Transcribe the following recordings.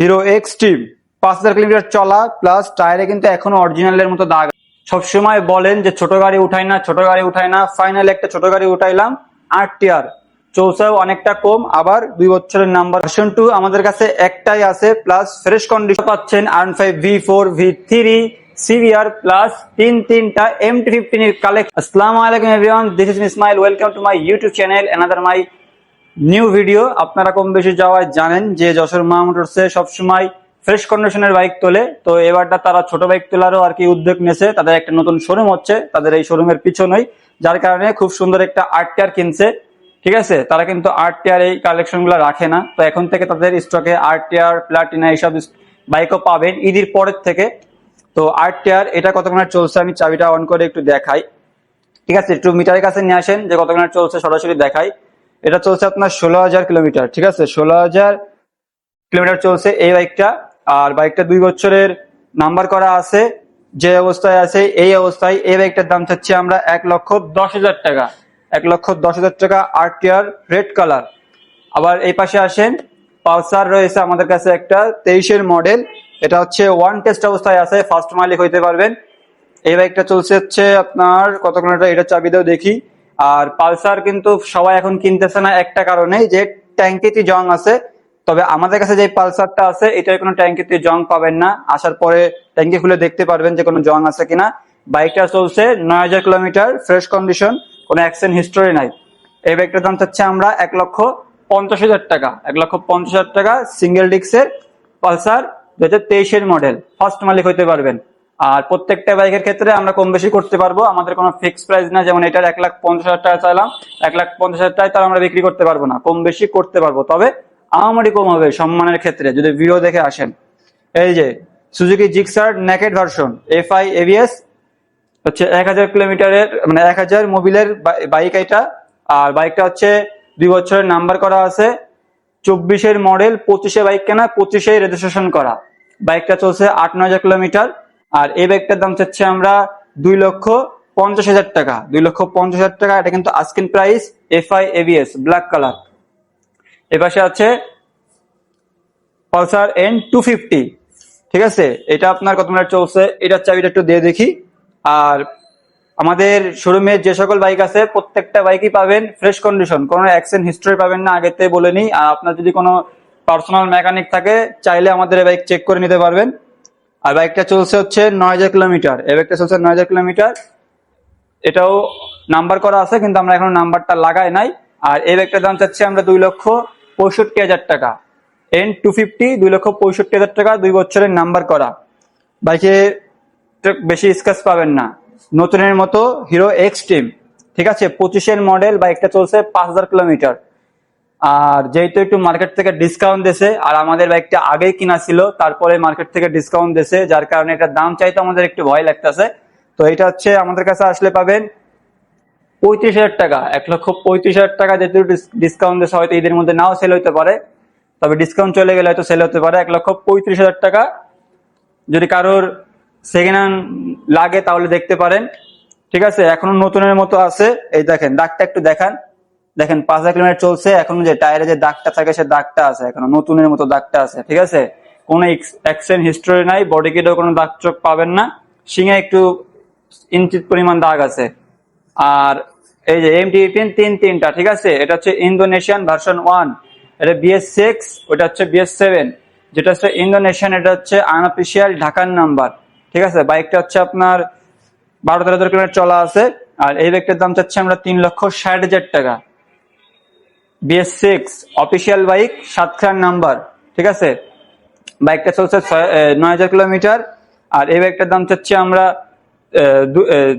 Hero extreme 5000 kilometre চলা, plus টায়ারে কিন্তু এখনো অরিজিনালের মতো দাগ। সবসময় বলেন যে ছোট গাড়ি উঠাই না, ছোট গাড়ি উঠাই না, ফাইনালি একটা ছোট গাড়ি উঠাইলাম। 8 টিয়ার চৌসাও অনেকটা কম, আবার 2 বছরের নাম্বার। ভার্সন 2 আমাদের কাছে একটাই আছে, প্লাস ফ্রেশ কন্ডিশন পাচ্ছেন। R5 V4 V3 CBR plus তিনটা MT-15 এর কালেকশন। আসসালামু আলাইকুম everyone, this is Ismail, welcome to my YouTube channel, another my new video. আপনারা কম বেশি যাওয়ায় জানেন যে যশোর মা মোটরসে সবসময় ফ্রেশ কন্ডিশনের বাইক তোলে। তো এবারটা তারা ছোট বাইক তোলারও আর কি উদ্যোগ নিয়েছে। তাদের একটা নতুন শোরুম হচ্ছে তাদের এই শোরুমের পিছনেই, যার কারণে খুব সুন্দর একটা 8 টিয়ার কিনছে। ঠিক আছে, তারা কিন্তু 8 টিয়ার এই কালেকশন গুলো রাখে না, তো এখন থেকে তাদের স্টকে 8 টিয়ার প্লাটিনা এইসব বাইকও পাবেন ঈদের পরের থেকে। তো 8 টিয়ার এটা কত মিটার চলছে আমি চাবিটা অন করে একটু দেখাই। ঠিক আছে, একটু মিটারের কাছে নিয়ে আসেন যে কত মিটার চলছে সরাসরি দেখাই। এটা চলছে আপনার 16,000 কিলোমিটার। ঠিক আছে, 16,000 কিলোমিটার চলছে এই বাইকটা। আর বাইকটা 2 বছরের নাম্বার করা আছে। যে অবস্থায় আছে এই অবস্থায় এই বাইকটার দাম চাচ্ছি আমরা 1,10,000 টাকা। 1,10,000 টাকা 8 টিয়ার রেড কালার। আবার এই পাশে আসেন, পালসার রয়েছে আমাদের কাছে একটা 23-এর মডেল। এটা হচ্ছে ওয়ান টেস্ট অবস্থায় আছে, ফার্স্ট মালিক হইতে পারবেন। এই বাইকটা চলছে হচ্ছে আপনার কত কিলোমিটার, এটা চাবি দাও দেখি। আর পালসার কিন্তু সবাই এখন কিনতেছে না একটা কারণে, যে ট্যাঙ্কিতে জং আছে। তবে আমাদের কাছে যে পালসারটা আছে এটার কোনো ট্যাঙ্কিতে জং পাবেন না, আসার পরে ট্যাঙ্কি খুলে দেখতে পারবেন যে কোনো জং আছে কিনা। বাইকটা চলছে 9,000 কিলোমিটার, ফ্রেশ কন্ডিশন, কোনো অ্যাক্সিডেন্ট হিস্টোরি নাই। এই বাইকটার দাম চাচ্ছে আমরা 1,50,000 টাকা। 1,50,000 টাকা সিঙ্গেল ডিস্কের পালসার 2023-এর মডেল, ফার্স্ট মালিক হইতে পারবেন। আর প্রত্যেকটা বাইকের ক্ষেত্রে আমরা কম বেশি করতে পারবো, আমাদের কোনো ফিক্সড প্রাইস না। যেমন এটার 1,50,000 টাকা চাইলাম, 1,50,000 টাকায় তার আমরা বিক্রি করতে পারবো না, কম বেশি করতে পারবো, তবে আমারই কম হবে সম্মানের ক্ষেত্রে যদি ভিডিও দেখে আসেন। এই যে Suzuki Gixxer naked version FI ABS হচ্ছে 1,000 কিলোমিটারের, মানে 1,000 মোবিলের বাইক এটা। আর বাইকটা হচ্ছে 2 বছরের নাম্বার করা আছে। 24-এর মডেল, 25-এ বাইক কেনা, 25-এ রেজিস্ট্রেশন করা। বাইকটা চলছে 8-9,000 কিলোমিটার। আর এই বাইকটার দাম চাচ্ছি আমরা 2,50,000 টাকা। 2,50,000 টাকা, এটা কিন্তু asking price. FI ABS black colour. এপাশে আছে পালসার N250। ঠিক আছে, এটা আপনার কত মিটার চলছে এটার চাবিটা একটু দিয়ে দেখি। আর আমাদের শোরুমে যে সকল বাইক আছে প্রত্যেকটা বাইকই পাবেন ফ্রেশ কন্ডিশন, কোনো অ্যাক্সিডেন্ট হিস্টরি পাবেন না, আগেতে বলে নিই। আর আপনার যদি কোনো পার্সোনাল মেকানিক থাকে চাইলে আমাদের এই বাইক চেক করে নিতে পারবেন। আর বাইকটা চলছে হচ্ছে 9,000 কিলোমিটার। এই বাইকটা চলছে 9,000 কিলোমিটার, এটাও নাম্বার করা আছে কিন্তু আমরা এখন নাম্বারটা লাগাই নাই। আর এই বাইকটার দাম চাচ্ছি আমরা 2,65,000 টাকা। N250 2,65,000 টাকা, 2 বছরের নাম্বার করা। বাইকে বেশি স্ক্র্যাচ পাবেন না, নতুনের মতো হিরো এক্সট্রিম। ঠিক আছে, 25-এর মডেল, বাইকটা চলছে 5,000 কিলোমিটার। আর যেহেতু একটু মার্কেট থেকে ডিসকাউন্ট দিয়েছে, আর আমাদের বাইকটা আগেই কিনা ছিল তারপরে মার্কেট থেকে ডিসকাউন্ট দিয়েছে, যার কারণে এটার দাম চাইতে আমাদের একটু ভয় লাগতেছে। তো এটা হচ্ছে আমাদের কাছে আসলে পাবেন 35,000 টাকা। 1,35,000 টাকা, যেহেতু ডিসকাউন্ট দিয়েছে হয়তো ঈদের মধ্যে নাও সেল হতে পারে, তবে ডিসকাউন্ট চলে গেলে হয়তো সেল হতে পারে। 1,35,000 টাকা। যদি কারোর সেকেন্ড হ্যান্ড লাগে তাহলে দেখতে পারেন। ঠিক আছে, এখনো নতুনের মতো আছে। এই দেখেন দাগটা একটু দেখান, দেখেন 5,000 কিলোমিটার চলছে, এখনো যে টায়ারে যে দাগটা থাকে সে দাগটা আছে, এখনো নতুনের মতো দাগটা আছে। ঠিক আছে, কোনো অ্যাক্সিডেন্ট হিস্টোরি নাই, বডি কিটেও কোনো দাগ চোখ পাবেন না, শিঙে একটু ইঞ্চিত পরিমাণ দাগ আছে। আর এই যে MT-15 তিনটা। ঠিক আছে, এটা হচ্ছে ইন্দোনেশিয়ান ভার্সন 1, এটা BS6, ওটা হচ্ছে BS7। যেটা হচ্ছে ইন্দোনেশিয়ান, এটা হচ্ছে আনঅফিসিয়াল ঢাকার নাম্বার। ঠিক আছে, বাইকটা হচ্ছে আপনার 12-13,000 কিলোমিটার চলা আছে। আর এই বাইকটার দাম চাচ্ছি আমরা 3,60,000 টাকা। BS6 অফিসিয়াল বাইক, 7 খান নাম্বার। ঠিক আছে, বাইকটা চলছে 9,000 কিলোমিটার। আর এই বাইকটার দাম চাচ্ছি আমরা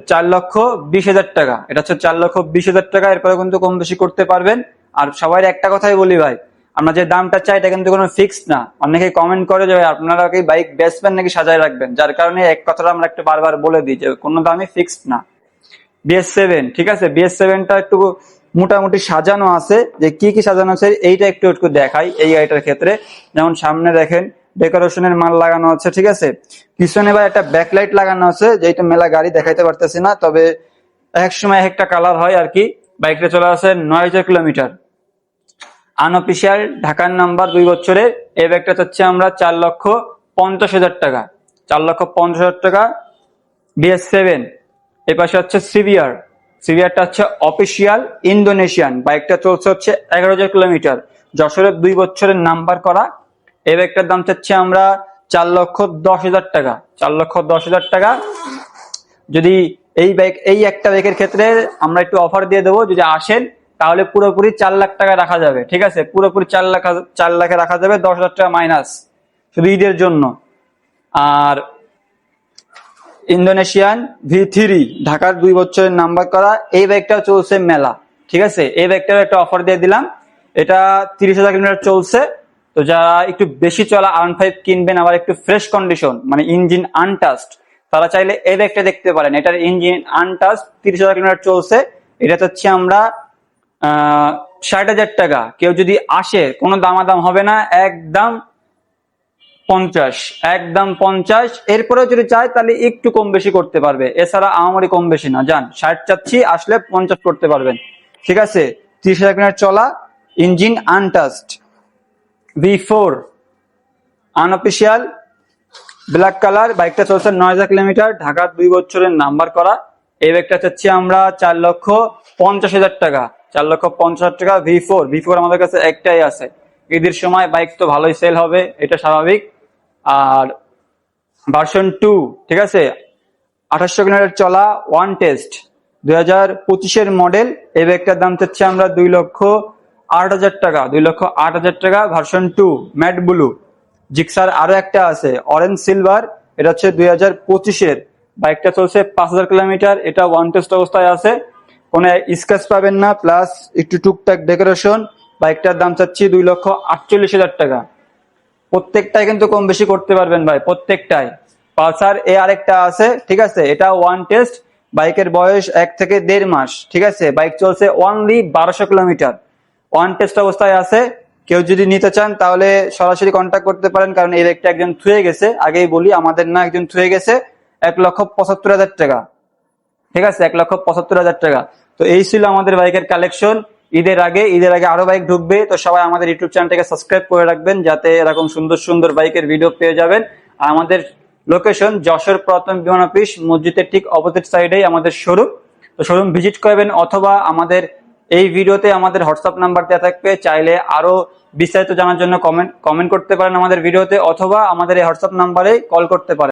4,20,000 টাকা। এটা হচ্ছে 4,20,000 টাকা। এরপরে কিন্তু কম বেশি করতে পারবেন। আর সবাই একটা কথাই বলি ভাই, আমরা যে দামটা চাই এটা কিন্তু কোনো ফিক্সড না। অনেকে কমেন্ট করে যে ভাই আপনারা কি বাইক বেচবেন নাকি সাজায় রাখবেন, যার কারণে এক কথাটা আমরা একটু বারবার বলে দিই যে কোনো দামই ফিক্সড না। BS7, ঠিক আছে, BS7টা একটু মোটামুটি সাজানো আছে। যে কি কি সাজানো আছে এইটা একটু একটু দেখাই। এই গাড়িটার ক্ষেত্রে যেমন সামনে দেখেন ডেকোরেশনের মাল লাগানো আছে। ঠিক আছে, পিছনে ভাই একটা ব্যাকলাইট লাগানো আছে, যেটা মেলা গাড়ি দেখাইতে পারতেছি না, তবে এক সময় একটা কালার হয় আর কি। বাইকটা চলে আসে 9,000 কিলোমিটার। আনঅফিসিয়াল ঢাকার নাম্বার 2 বছরের। এই ব্যাগটা চাচ্ছি আমরা 4,50,000 টাকা, 4,50,000 টাকা BS7। এই পাশে হচ্ছে সিভিয়ার, সিভিয়ারটা হচ্ছে অফিসিয়াল ইন্দোনেশিয়ান, বাইকটা চলছে হচ্ছে 11,000 কিলোমিটার, যশোরের 2 বছরের নাম্বার করা। এই ব্যাগটার দাম চাচ্ছি আমরা 4,10,000 টাকা, 4,10,000 টাকা। যদি এই একটা ব্যাগের ক্ষেত্রে আমরা একটু অফার দিয়ে দেবো, যদি আসেন তাহলে পুরোপুরি 4 লাখ টাকা রাখা যাবে, ঠিক আছে, পুরোপুরি 4 লাখে রাখা যাবে, 10,000 টাকা মাইনাস শুধু ঈদের জন্য। আর ইন্দোনেশিয়ান V3 ঢাকার 2 বছরের নাম্বার করা, এই ব্যাগটাও চলছে মেলা, ঠিক আছে, এই ব্যাগটার একটা অফার দিয়ে দিলাম। এটা 30,000 কিলোমিটার চলছে। তো যারা একটু বেশি চলা R15 কিনবেন, আবার একটু ফ্রেশ কন্ডিশন মানে ইঞ্জিন আনটাস্ট, তারা চাইলে এই ব্যাগটা দেখতে পারেন। এটার ইঞ্জিন আনটাস্ট, 30,000 কিলোমিটার চলছে। এটা হচ্ছে আমরা 60,000 টাকা। কেউ যদি আসে কোনো দামাদাম হবে না, একদম 50, একদম 50। এরপরেও যদি চায় তাহলে একটু কম বেশি করতে পারবে, এছাড়া আমারই কম বেশি না। যান 60 চাচ্ছি, আসলে 50 করতে পারবেন, ঠিক আছে। 30,000 কিলোমিটার চলা, engine আনটাস্ট, V4 unofficial black colour, বাইকটা চলছে 9,000 কিলোমিটার, ঢাকার 2 বছরের নাম্বার করা। এই ব্যাগটা চাচ্ছি আমরা 4,50,000 টাকা, 4,50,000 টাকা। V4 আমাদের কাছে একটাই আছে। ঈদের সময় বাইক তো ভালোই সেল হবে, এটা স্বাভাবিক। আর ভার্সন 2, ঠিক আছে, 2800 কিলোমিটার চলা, ওয়ান টেস্ট, 2025-এর মডেল। এই ব্যাগটার দাম চাচ্ছি আমরা 2,08,000 টাকা, 2,08,000 টাকা। Version 2 matte blue. জিক্সার আরো একটা আছে অরেঞ্জ সিলভার, এটা হচ্ছে 2025-এর, বাইকটা চলছে 5,000 কিলোমিটার। এটা ওয়ান টেস্ট অবস্থায় আছে, কোনো স্ক্র্যাচ পাবেন না, প্লাস একটু টুকটাক ডেকোরেশন। বাইকটার দাম চাচ্ছি 2,48,000 টাকা। প্রত্যেকটাই কিন্তু কম বেশি করতে পারবেন ভাই, প্রত্যেকটাই। পালসার আরেকটা আছে, ঠিক আছে, এটা ওয়ান টেস্ট, বাইকের বয়স 1 থেকে 1.5 মাস, ঠিক আছে, বাইক চলছে অনলি 1,200 কিলোমিটার, ওয়ান টেস্ট অবস্থায় আছে। কেউ যদি নিতে চান তাহলে সরাসরি কন্ট্যাক্ট করতে পারেন, কারণ এই ব্যাগটা একজন থুয়ে গেছে, আগেই বলি আমাদের না, একজন থুয়ে গেছে। 1,75,000 টাকা, ঠিক আছে, 1,75,000 টাকা। তো এই ছিল আমাদের বাইকের কালেকশন। ঈদের আগে আরো বাইক ঢুকবে, তো সবাই আমাদের ইউটিউব চ্যানেলটাকে সাবস্ক্রাইব করে রাখবেন, যাতে এরকম সুন্দর সুন্দর বাইকের ভিডিও পেয়ে যাবেন। আর আমাদের লোকেশন যশোর প্রথম বিমান অফিস মসজিদের ঠিক অপোজিট সাইডেই আমাদের শোরুম। তো শোরুম ভিজিট করবেন, অথবা আমাদের এই ভিডিওতে আমাদের হোয়াটসঅ্যাপ নাম্বার দেওয়া থাকবে, চাইলে আরো বিস্তারিত জানার জন্য কমেন্ট করতে পারেন আমাদের ভিডিওতে, অথবা আমাদের এই হোয়াটসঅ্যাপ নাম্বারে কল করতে পারেন।